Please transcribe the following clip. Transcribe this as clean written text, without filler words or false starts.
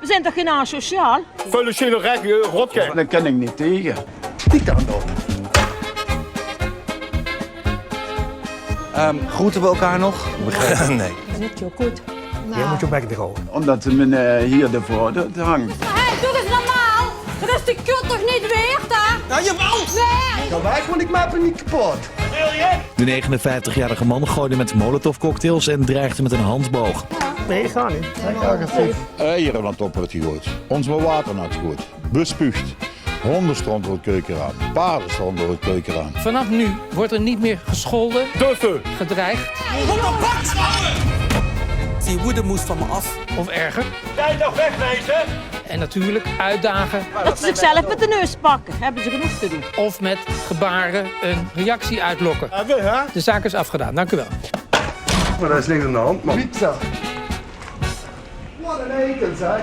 We zijn toch geen asociaal? Financiële rotkerk. Dat kan ik niet tegen. Die kant op. Groeten we elkaar nog? Nee. Zit je goed? Jij moet je bek dicht houden. Omdat ze me hier ervoor hangt. Hé, doe eens normaal! Dat is de kut toch niet weerd, hè? Ja, jawel! Nee! Ga weg, want ik maak me niet kapot. De 59-jarige man gooide met molotovcocktails en dreigde met een handboog. Nee, ga niet. Hij is agressief. Eieren aan het oprit gegooid. Ons met water naar het gegooid. Bespuugd. Honden stonden door het keukenraam. Paarden stonden door het keukenraam. Vanaf nu wordt er niet meer gescholden, Tussen. gedreigd Die woede moest van me af. of erger. Jij toch wegwezen? En natuurlijk uitdagen Dat ze zichzelf met de neus pakken, hebben ze genoeg te doen. of met gebaren een reactie uitlokken. Hè? De zaak is afgedaan, dank u wel. Maar daar is niks aan de hand, man. Pizza. Wat een ekel zeg.